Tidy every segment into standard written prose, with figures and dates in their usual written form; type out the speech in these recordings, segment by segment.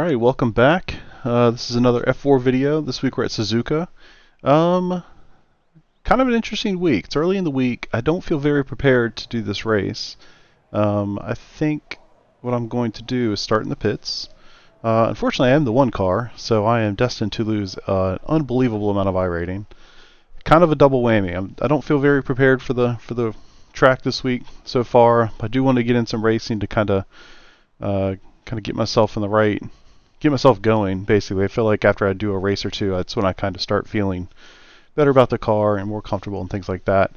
Alright, welcome back. This is another F4 video. This week we're at Suzuka. Kind of an interesting week. It's early in the week. I don't feel very prepared to do this race. I think what I'm going to do is start in the pits. Unfortunately, I am the one car, so I am destined to lose an unbelievable amount of iRating. Kind of a double whammy. I don't feel very prepared for the track this week so far. I do want to get in some racing to kind of get myself in the right. Get myself going, basically. I feel like after I do a race or two, that's when I kind of start feeling better about the car and more comfortable and things like that.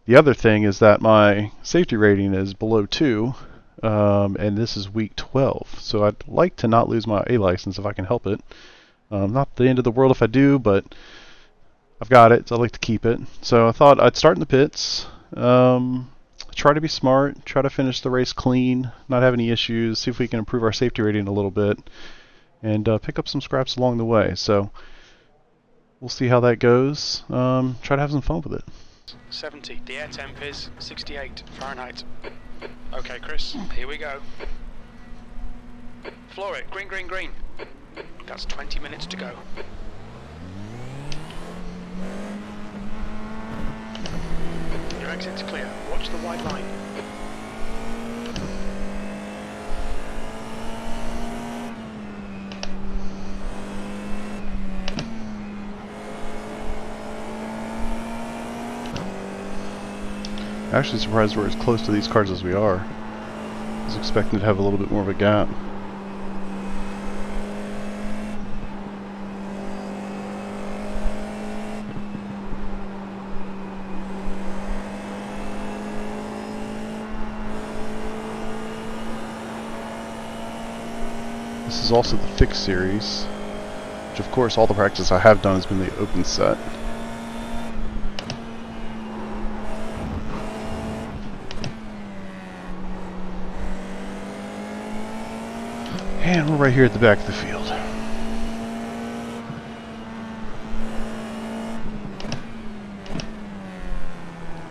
The other thing is that my safety rating is below 2, and this is week 12. So I'd like to not lose my A license if I can help it. Not the end of the world if I do, but I've got it, so I'd like to keep it. So I thought I'd start in the pits, try to be smart, try to finish the race clean, not have any issues, see if we can improve our safety rating a little bit, and pick up some scraps along the way. So we'll see how that goes. Try to have some fun with it. 70. The air temp is 68 Fahrenheit. Okay, Chris, here we go. Floor it. Green, green, green. That's 20 minutes to go. Your exit's clear. Watch the white line. Actually surprised we're as close to these cars as we are. I was expecting to have a little bit more of a gap. This is also the fixed series, which of course all the practice I have done has been the open set. And we're right here at the back of the field.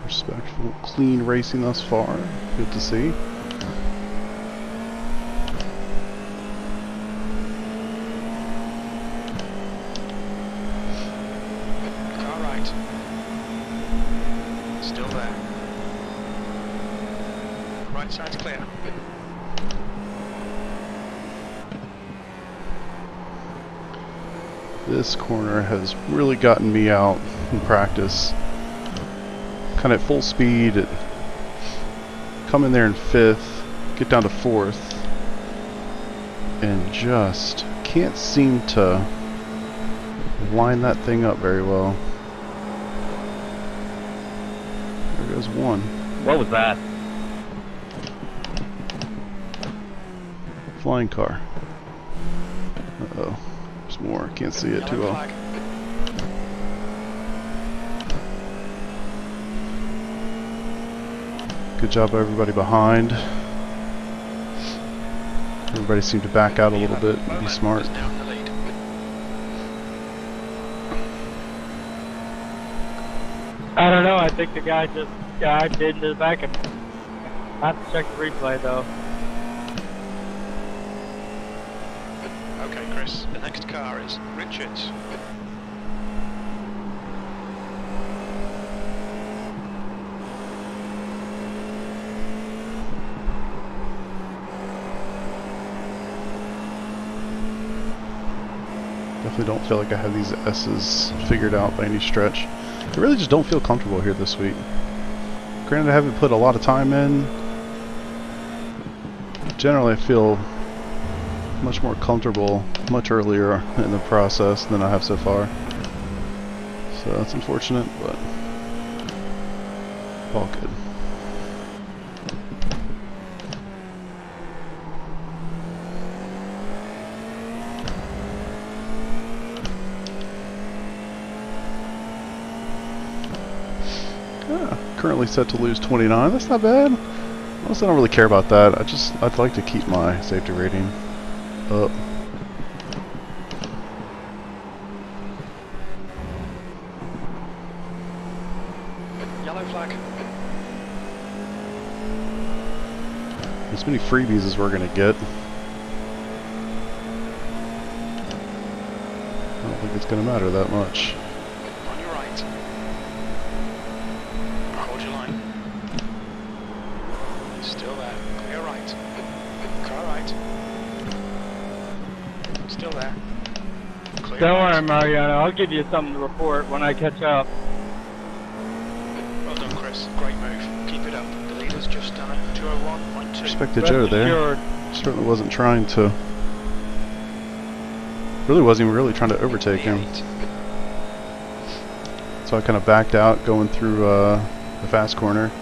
Respectful, clean racing thus far. Good to see. All right. Still there. Right side's clear. This corner has really gotten me out in practice. Kind of at full speed, come in there in 5th, get down to 4th, and just can't seem to line that thing up very well. There goes one. What was that? Flying car. Uh-oh. There's more. Can't see it too well. Good job everybody behind. Everybody seemed to back out a little bit and be smart. I don't know. I think the guy just dived into the back and I have to check the replay though. Okay, Chris, the next car is Richards. Definitely don't feel like I have these S's figured out by any stretch. I really just don't feel comfortable here this week. Granted, I haven't put a lot of time in. Generally, I feel much more comfortable much earlier in the process than I have so far. So that's unfortunate, but all good. Currently set to lose 29. That's not bad. Honestly, I don't really care about that. I'd like to keep my safety rating up. Yellow flag. As many freebies as we're gonna get. it's going to matter that much. On your right. Hold your line. Still there. Clear right. Car right. Still there. Clear Don't right. worry, Mariano. I'll give you something to report when I catch up. Well done, Chris. Great move. Keep it up. The leader's just done a 2:01.2. Respect to Joe there. Assured. Certainly wasn't trying to. Really wasn't even really trying to overtake him. So I kind of backed out going through the fast corner.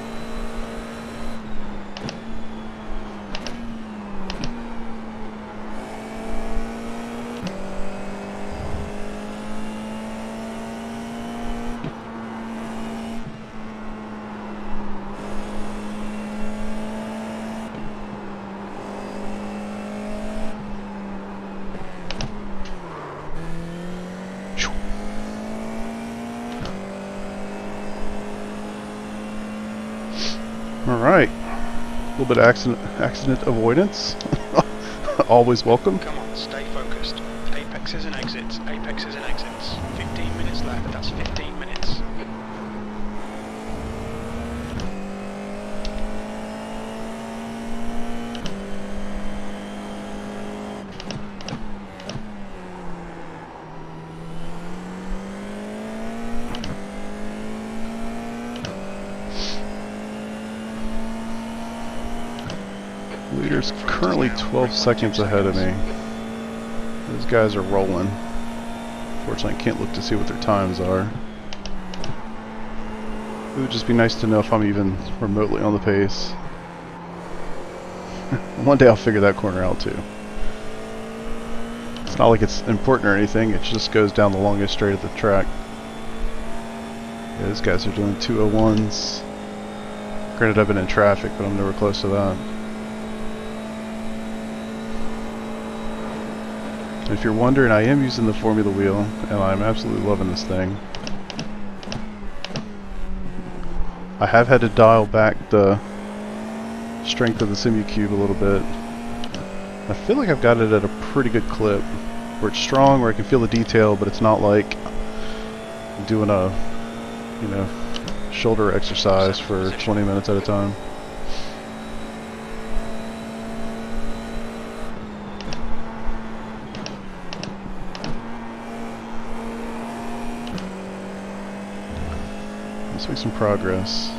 Alright, a little bit of accident avoidance, always welcome. Come on, stay focused. Apexes and exits, apexes and exits. 15 minutes left, that's 15 minutes. Leader's currently 12 seconds ahead of me. Those guys are rolling. Fortunately, I can't look to see what their times are. It would just be nice to know if I'm even remotely on the pace. One day I'll figure that corner out too. It's not like it's important or anything, it just goes down the longest straight of the track. Yeah, these guys are doing 201s. Granted, I've been in traffic, but I'm nowhere close to that. If you're wondering, I am using the Formula wheel, and I'm absolutely loving this thing. I have had to dial back the strength of the Simucube a little bit. I feel like I've got it at a pretty good clip, where it's strong, where I can feel the detail, but it's not like I'm doing a, you know, shoulder exercise for 20 minutes at a time. Let's make some progress.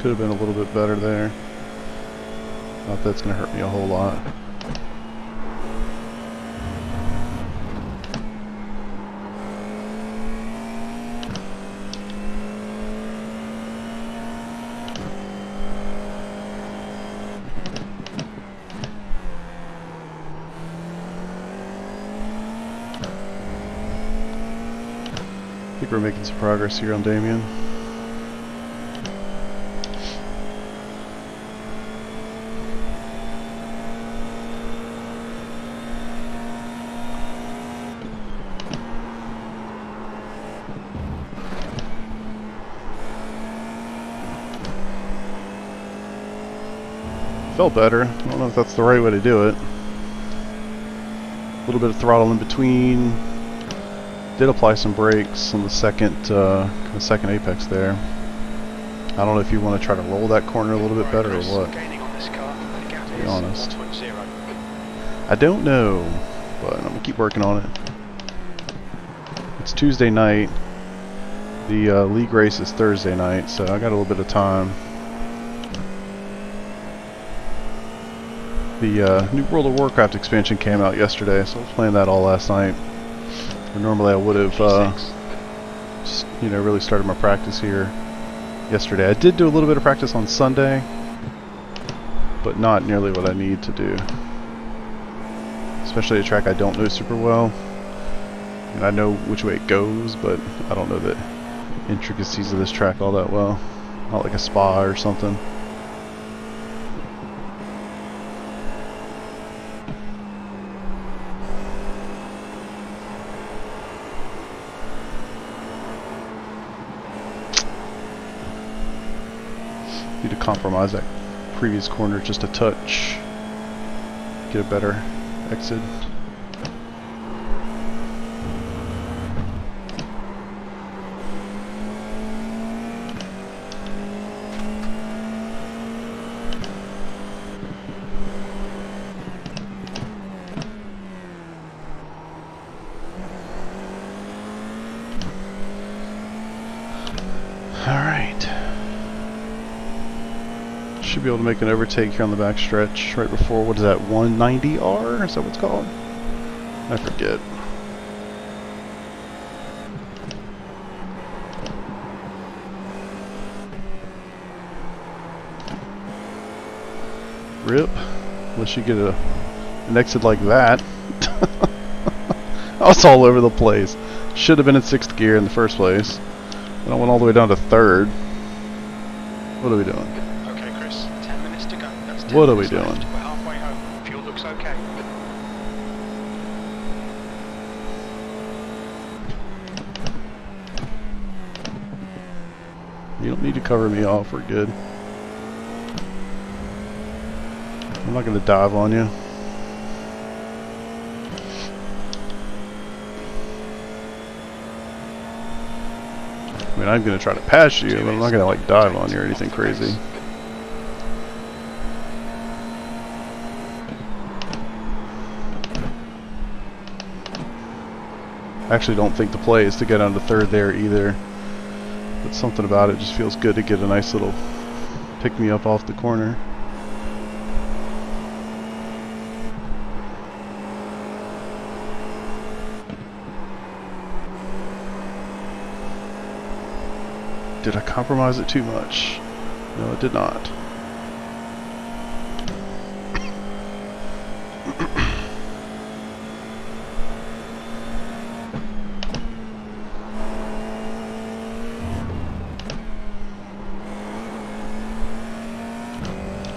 Could have been a little bit better there. Not that's going to hurt me a whole lot. I think we're making some progress here on Damien. Felt better. I don't know if that's the right way to do it. A little bit of throttle in between. Did apply some brakes on the second apex there. I don't know if you want to try to roll that corner a little bit better or what. To be honest, I don't know, but I'm gonna keep working on it. It's Tuesday night. The league race is Thursday night, so I got a little bit of time. The new World of Warcraft expansion came out yesterday, so I was playing that all last night. Normally I would have, just, you know, really started my practice here yesterday. I did do a little bit of practice on Sunday, but not nearly what I need to do. Especially a track I don't know super well. And I know which way it goes, but I don't know the intricacies of this track all that well. Not like a Spa or something. Need to compromise that previous corner just a touch. Get a better exit. Alright. Should be able to make an overtake here on the back stretch right before, what is that, 190R? Is that what it's called? I forget. Rip. Unless you get an exit like that. I was all over the place. Should have been in 6th gear in the first place. And I went all the way down to 3rd. What are we doing? Okay, Chris, 10 minutes to go. That's 10 What are we minutes left. doing? We're halfway home. Fuel looks okay. You don't need to cover me off, we're good. I'm not going to dive on you. I mean, I'm going to try to pass you, but I'm not going to like dive on you or anything crazy. I actually don't think the play is to get onto 3rd there either. But something about it just feels good to get a nice little pick me up off the corner. Did I compromise it too much? No, it did not.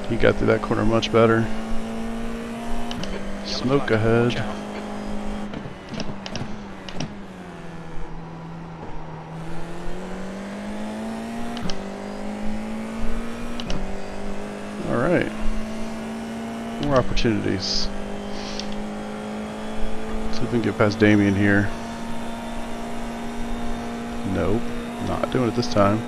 He got through that corner much better. Smoke ahead. Alright. More opportunities. See if we can get past Damien here. Nope. Not doing it this time.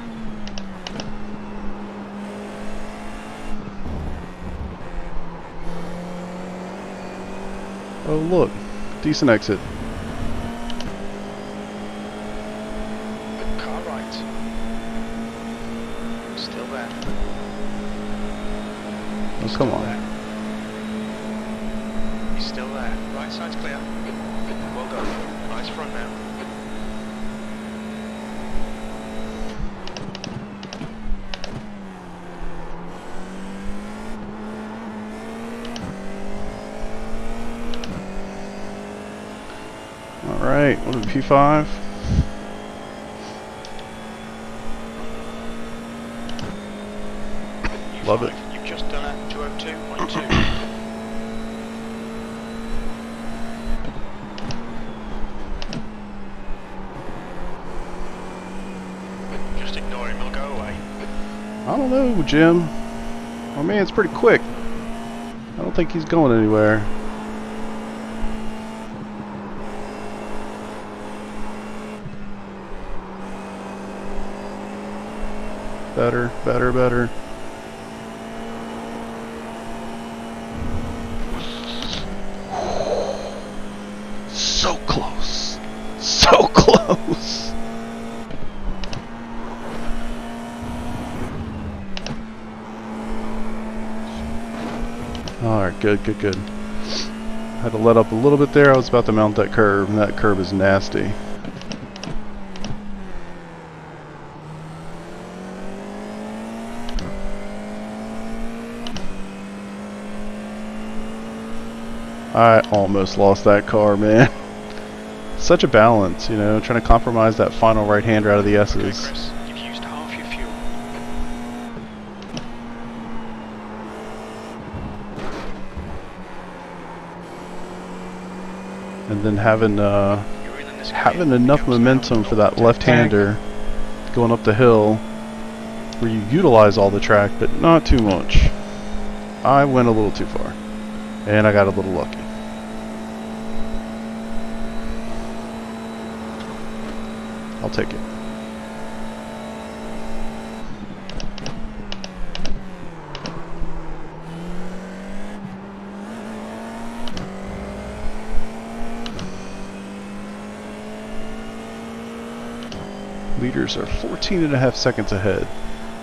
Oh look. Decent exit. Car right. Still there. Oh, come on. He's still there. Right side's clear. Well done. Nice front now. Alright, what are we, P5? Love it. You've just done a 202.2. Just ignore him, he'll go away. I don't know, Jim. My man's pretty quick. I don't think he's going anywhere. Better, better, better. So close. So close. Alright, good, good, good. Had to let up a little bit there. I was about to mount that curve, and that curve is nasty. I almost lost that car, man. Such a balance, you know, trying to compromise that final right-hander out of the Okay, S's. Chris, you've used half your fuel. And then having You're in this having clear. enough Fuel's momentum now for that full. left-hander going up the hill where you utilize all the track, but not too much. I went a little too far, and I got a little lucky. I'll take it. Leaders are 14.5 seconds ahead.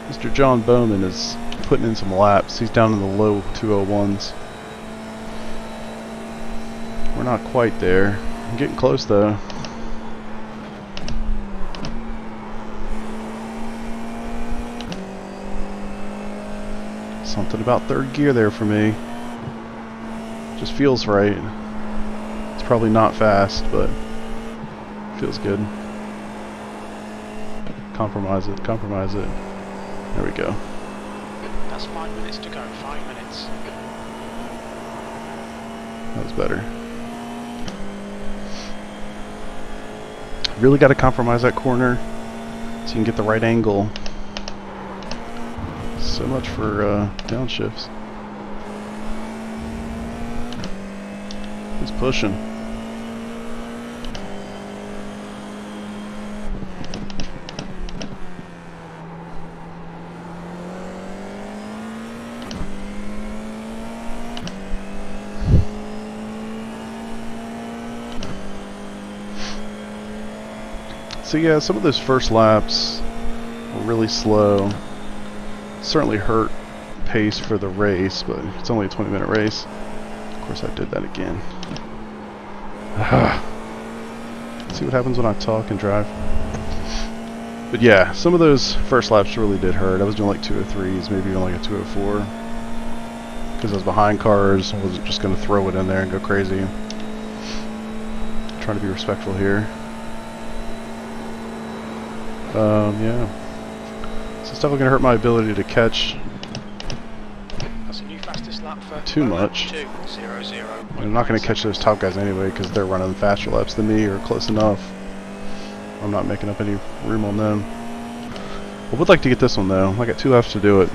Mr. John Bowman is putting in some laps. He's down in the low 201s. We're not quite there. I'm getting close though. Something about third gear there for me. Just feels right. It's probably not fast, but feels good. Compromise it, compromise it. There we go. That's 5 minutes to go, 5 minutes. That was better. Really got to compromise that corner so you can get the right angle. So much for downshifts. He's pushing. So yeah, some of those first laps were really slow. Certainly hurt pace for the race, but it's only a 20-minute race. Of course I did that again. See what happens when I talk and drive. But yeah, some of those first laps really did hurt. I was doing like 203s, maybe even like a 204. Because I was behind cars, I wasn't just going to throw it in there and go crazy. Trying to be respectful here. Yeah. So it's definitely going to hurt my ability to catch That's a new fastest lap for too much. 2:00. I'm not going to catch those top guys anyway because they're running faster laps than me or close enough. I'm not making up any room on them. I would like to get this one though. I got 2 laps to do it.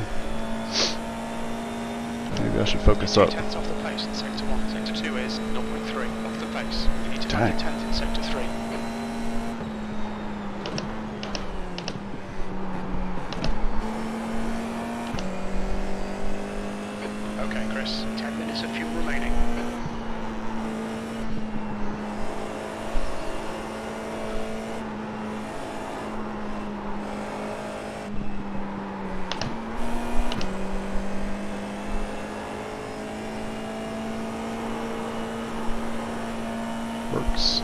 Maybe I should focus up. 2/10 off the pace in sector 1. Sector 2 is 0.3 off the pace. You need to make a 10th in sector 3. Okay, Chris. 10 minutes of fuel remaining. Works.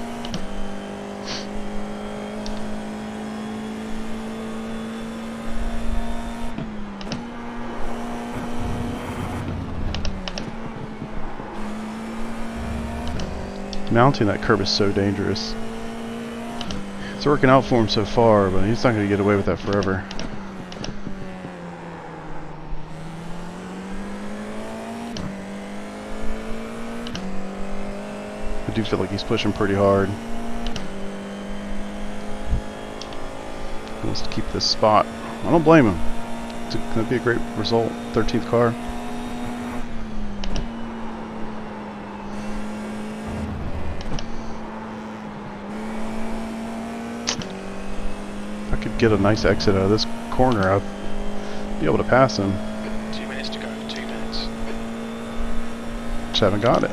Mounting that curb is so dangerous. It's working out for him so far, but he's not going to get away with that forever. I do feel like he's pushing pretty hard. He wants to keep this spot. I don't blame him. It's going to be a great result. 13th car. If I could get a nice exit out of this corner, I'd be able to pass him. 2 minutes to go. 2 minutes. Just haven't got it.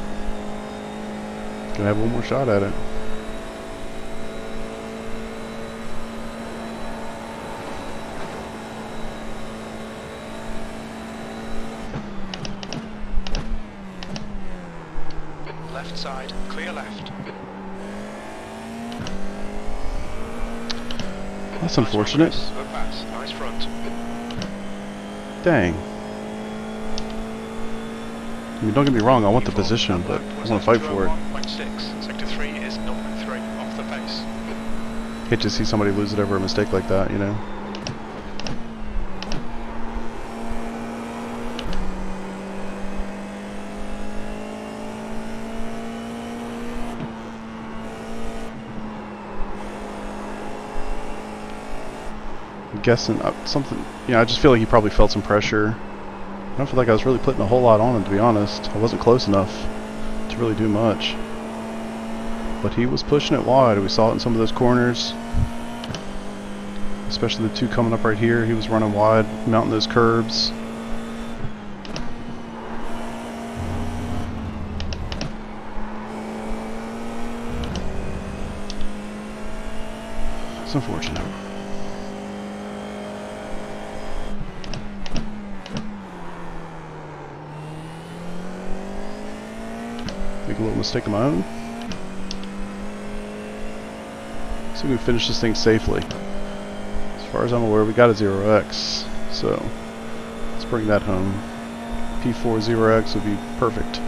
Gonna have one more shot at it. Left side, clear left. That's unfortunate. Nice one, Chris. Good pass. Nice front. Dang. I mean, don't get me wrong, I want the position, but I want to fight for it. 1.6. Sector 3 is 0.3 off the pace. Hate to see somebody lose it over a mistake like that, you know? I'm guessing something, you know, I just feel like he probably felt some pressure. I don't feel like I was really putting a whole lot on him, to be honest. I wasn't close enough to really do much. But he was pushing it wide. We saw it in some of those corners. Especially the two coming up right here. He was running wide, mounting those curbs. It's unfortunate. Make a little mistake of my own. So we can finish this thing safely. As far as I'm aware, we got a 0x, so let's bring that home. P4 0x would be perfect.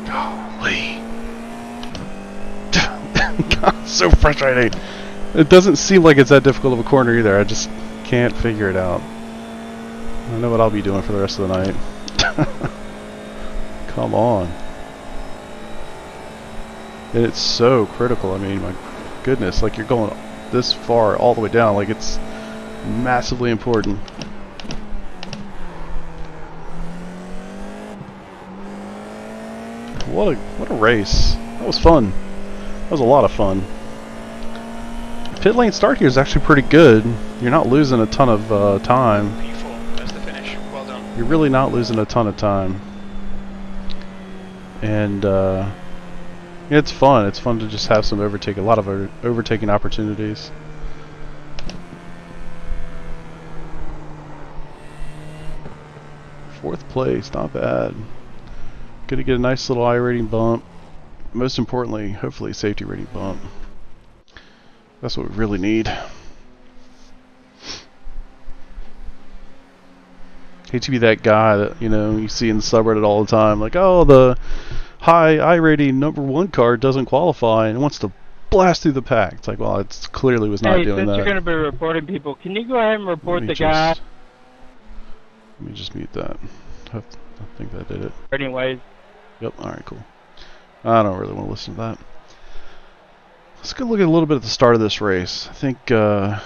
Golly. God, so frustrating. It doesn't seem like it's that difficult of a corner either. I just can't figure it out. I know what I'll be doing for the rest of the night. Come on. And it's so critical. I mean, my goodness, like you're going this far all the way down, like it's massively important. What a race. That was fun. That was a lot of fun. Pit lane start here is actually pretty good. You're not losing a ton of time. P4, that's the finish. Well done. You're really not losing a ton of time. And it's fun. It's fun to just have some overtake, a lot of overtaking opportunities. Fourth place, not bad. Gonna get a nice little iRating bump. Most importantly, hopefully a safety rating bump. That's what we really need. Hate to be that guy that, you know, you see in the subreddit all the time, like, oh, the high iRating #1 car doesn't qualify and wants to blast through the pack. It's like, well, it clearly was not doing that. Hey, since you're going to be reporting people, can you go ahead and report the guy? Let me just mute that. I think that did it. Anyways. Yep, alright, cool. I don't really want to listen to that. Let's go look at a little bit at the start of this race. I think, and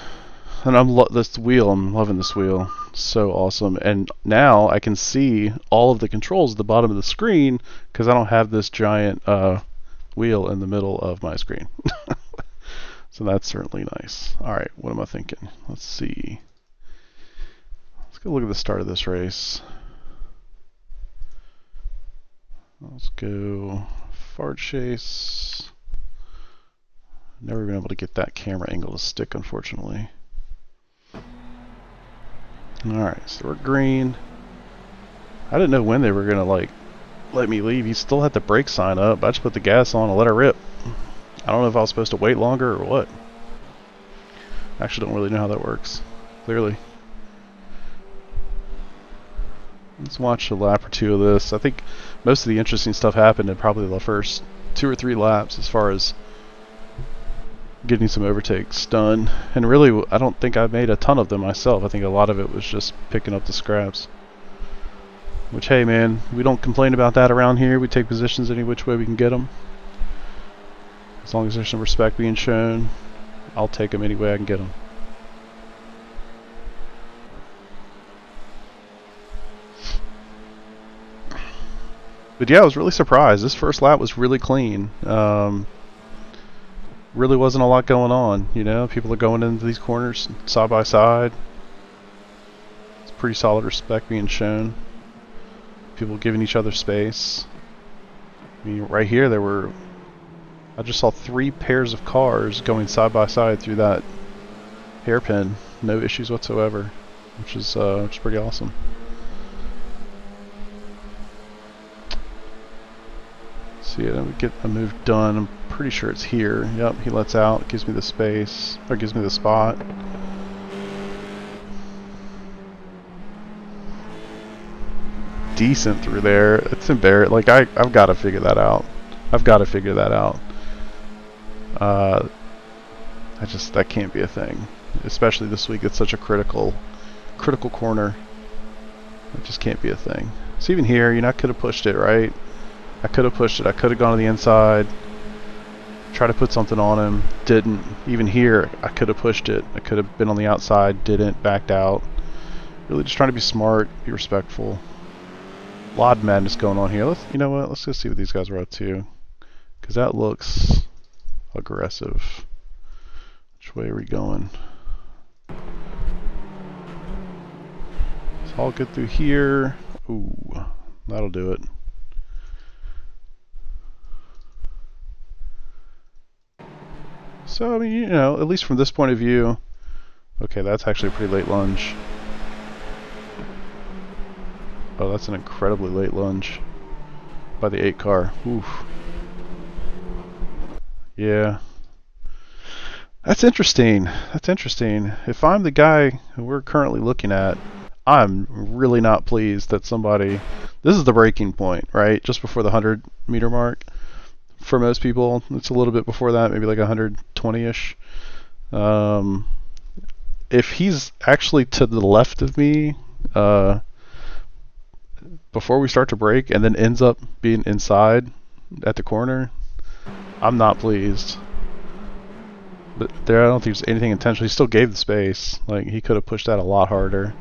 this wheel, I'm loving this wheel. So awesome. And now I can see all of the controls at the bottom of the screen because I don't have this giant wheel in the middle of my screen. So that's certainly nice. Alright, what am I thinking? Let's see. Let's go look at the start of this race. Let's go far chase. Never been able to get that camera angle to stick, unfortunately. Alright, so we're green. I didn't know when they were gonna like let me leave. He still had the brake sign up, but I just put the gas on and let it rip. I don't know if I was supposed to wait longer or what. I actually don't really know how that works, clearly. Let's watch a lap or two of this. I think most of the interesting stuff happened in probably the first 2 or 3 laps as far as getting some overtakes done. And really, I don't think I made a ton of them myself. I think a lot of it was just picking up the scraps. Which, hey man, we don't complain about that around here. We take positions any which way we can get them. As long as there's some respect being shown, I'll take them any way I can get them. But yeah, I was really surprised. This first lap was really clean. Really wasn't a lot going on, you know. People are going into these corners side by side. It's pretty solid respect being shown. People giving each other space. I mean, right here I just saw 3 pairs of cars going side by side through that hairpin. No issues whatsoever, which is pretty awesome. See it, we get a move done. I'm pretty sure it's here. Yep, he lets out, gives me the space, or gives me the spot. Decent through there. It's embarrassing. Like I've got to figure that out. That can't be a thing. Especially this week. It's such a critical corner. It just can't be a thing. So even here, you know, I could have pushed it, right? I could have pushed it. I could have gone to the inside. Try to put something on him, didn't. Even here, I could have pushed it. I could have been on the outside, didn't, backed out. Really just trying to be smart, be respectful. A lot of madness going on here. You know what? Let's go see what these guys are up to, because that looks aggressive. Which way are we going? So I'll get through here. Ooh, that'll do it. So, I mean, you know, at least from this point of view, okay, that's actually a pretty late lunge. Oh, that's an incredibly late lunge by the 8 car. Oof. Yeah. That's interesting. That's interesting. If I'm the guy who we're currently looking at, I'm really not pleased that somebody... This is the breaking point, right? Just before the 100-meter mark. For most people, it's a little bit before that, maybe like 120-ish. If he's actually to the left of me before we start to brake and then ends up being inside at the corner, I'm not pleased. But there, I don't think there's anything intentional. He still gave the space. Like, he could have pushed that a lot harder.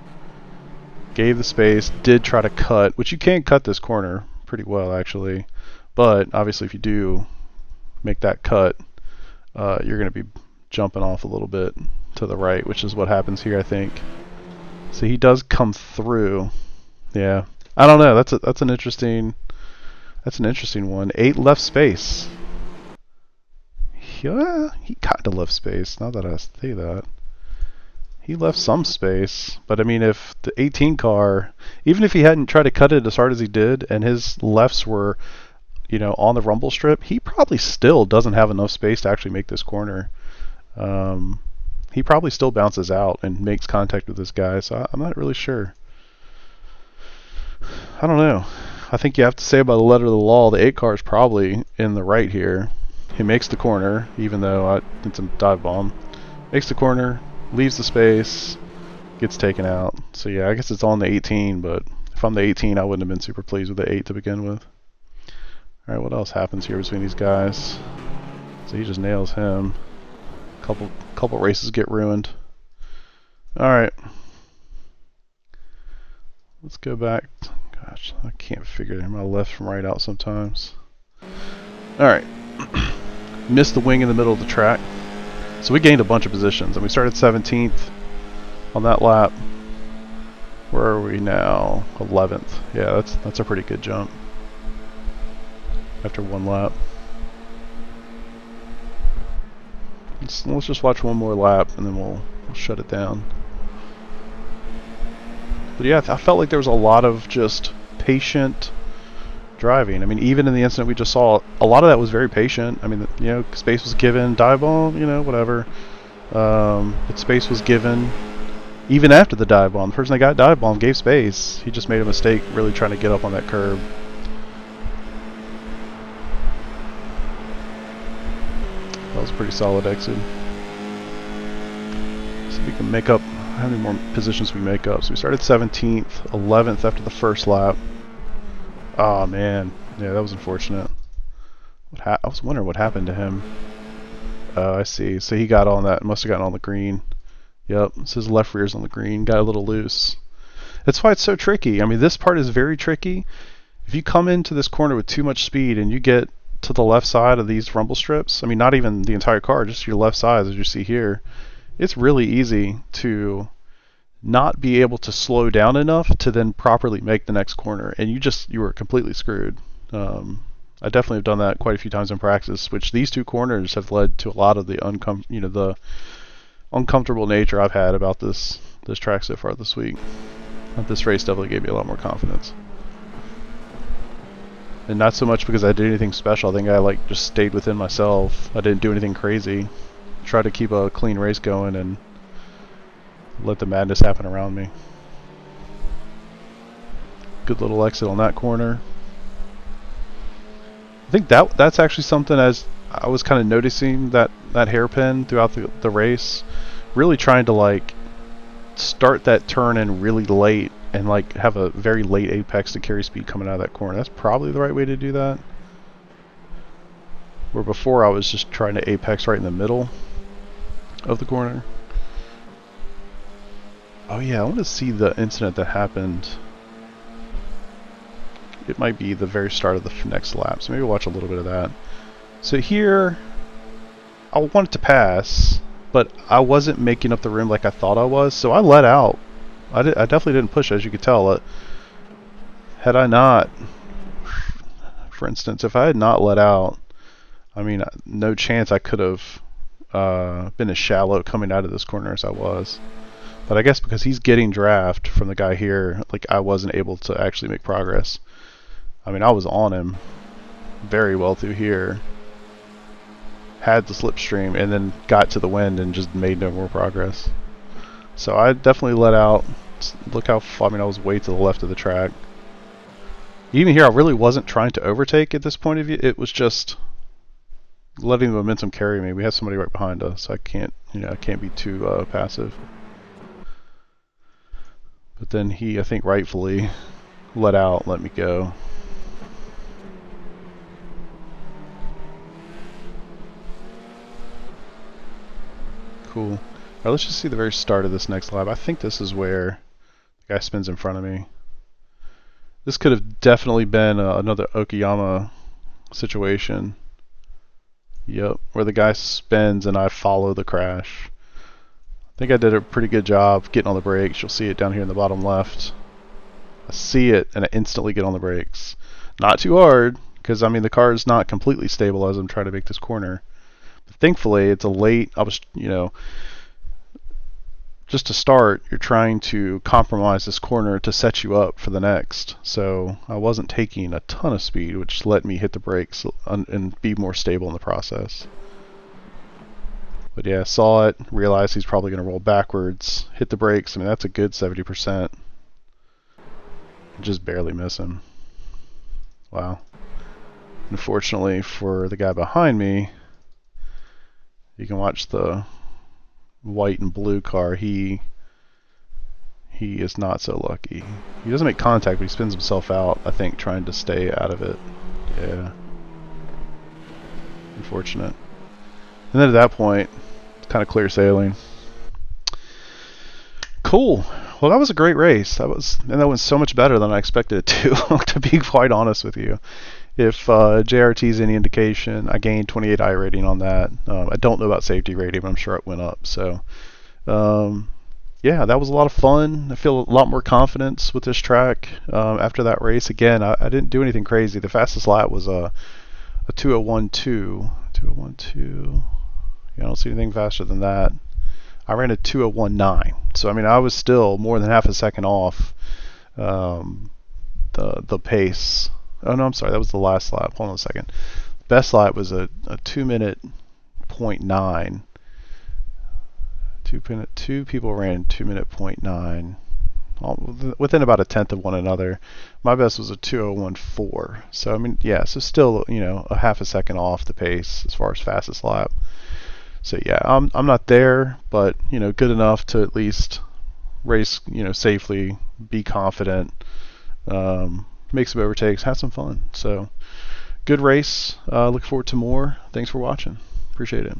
Gave the space, did try to cut, which you can cut this corner pretty well, actually. But obviously, if you do make that cut, you're going to be jumping off a little bit to the right, which is what happens here, I think. So he does come through. Yeah, I don't know. That's an interesting one. 8 left space. Yeah, he kind of left space. Now that I say that, he left some space. But I mean, if the 18 car, even if he hadn't tried to cut it as hard as he did, and his lefts were, you know, on the rumble strip, he probably still doesn't have enough space to actually make this corner. He probably still bounces out and makes contact with this guy, so I'm not really sure. I don't know. I think you have to say by the letter of the law, the 8 car is probably in the right here. He makes the corner, even though it's a dive bomb. Makes the corner, leaves the space, gets taken out. So yeah, I guess it's on the 18, but if I'm the 18, I wouldn't have been super pleased with the 8 to begin with. Alright, what else happens here between these guys? So he just nails him. Couple races get ruined. Alright. Let's go back. Gosh, I can't figure my left from right out sometimes. Alright. Missed the wing in the middle of the track. So we gained a bunch of positions, and we started 17th on that lap. Where are we now? 11th. Yeah, that's a pretty good jump after one lap. Let's just watch one more lap, and then we'll shut it down. But yeah, I felt like there was a lot of just patient driving. I mean, even in the incident we just saw, a lot of that was very patient. I mean, you know, space was given, dive bomb, you know, whatever. But space was given even after the dive bomb. The person that got dive bomb gave space. He just made a mistake really trying to get up on that curb. That was a pretty solid exit. So we can make up, how many more positions we make up? So we started 17th, 11th after the first lap. Oh man, yeah, that was unfortunate. I was wondering what happened to him. Oh, I see. So he got on that, must have gotten on the green. Yep, so his left rear's on the green, got a little loose. That's why it's so tricky. I mean, this part is very tricky. If you come into this corner with too much speed and you get to the left side of these rumble strips, I mean, not even the entire car, just your left side, as you see here, it's really easy to not be able to slow down enough to then properly make the next corner, and you were completely screwed. I definitely have done that quite a few times in practice, which these two corners have led to a lot of the the uncomfortable nature I've had about this track so far this week. But this race definitely gave me a lot more confidence. And not so much because I did anything special. I think I just stayed within myself. I didn't do anything crazy. Tried to keep a clean race going and let the madness happen around me. Good little exit on that corner. I think that's actually something, as I was kind of noticing that hairpin throughout the race, really trying to start that turn in really late and have a very late apex to carry speed coming out of that corner. That's probably the right way to do that. where before I was just trying to apex right in the middle of the corner. Oh yeah, I want to see the incident that happened. It might be the very start of the next lap, so maybe watch a little bit of that. So here, I wanted to pass, but I wasn't making up the rim like I thought I was, so I let out. I definitely didn't push, as you could tell. Had I not, for instance, if I had not let out, I mean, no chance I could have been as shallow coming out of this corner as I was. But I guess because he's getting draft from the guy here, like I wasn't able to actually make progress. I mean, I was on him very well through here, had the slipstream, and then got to the wind and just made no more progress. So I definitely let out. Look how I mean, I was way to the left of the track. Even here, I really wasn't trying to overtake at this point of view. It was just letting the momentum carry me. We have somebody right behind us. I can't, I can't be too passive. But then he, I think, rightfully let out, let me go. Cool. Alright, let's just see the very start of this next lap. I think this is where the guy spins in front of me. This could have definitely been another Okayama situation. Yep, where the guy spins and I follow the crash. I think I did a pretty good job getting on the brakes. You'll see it down here in the bottom left. I see it and I instantly get on the brakes. Not too hard, because I mean the car is not completely stable as I'm trying to make this corner. But thankfully it's a late, I was, just to start, you're trying to compromise this corner to set you up for the next. So I wasn't taking a ton of speed, which let me hit the brakes and be more stable in the process. But yeah, saw it, realized he's probably going to roll backwards, hit the brakes. I mean, that's a good 70%. Just barely miss him. Wow. Unfortunately for the guy behind me, you can watch the white and blue car. He is not so lucky. He doesn't make contact, but he spins himself out, I think, trying to stay out of it. Yeah. Unfortunate. And then at that point, it's kind of clear sailing. Cool. Well, that was a great race. That went so much better than I expected it to be quite honest with you. If JRT is any indication, I gained 28 iRating on that. I don't know about safety rating, but I'm sure it went up. So, yeah, that was a lot of fun. I feel a lot more confidence with this track after that race. Again, I didn't do anything crazy. The fastest lap was a 2:01.2. 2:01.2. I don't see anything faster than that. I ran a 2:01.9. So, I mean, I was still more than half a second off the pace. Oh, no, I'm sorry. That was the last lap. Hold on a second. Best lap was a 2:09. Two people ran 2:09. Within about a tenth of one another. My best was a 2:01.4. So, I mean, yeah, so still, a half a second off the pace as far as fastest lap. So, yeah, I'm not there, but, good enough to at least race, safely, be confident, make some overtakes, have some fun. So, good race. Look forward to more. Thanks for watching. Appreciate it.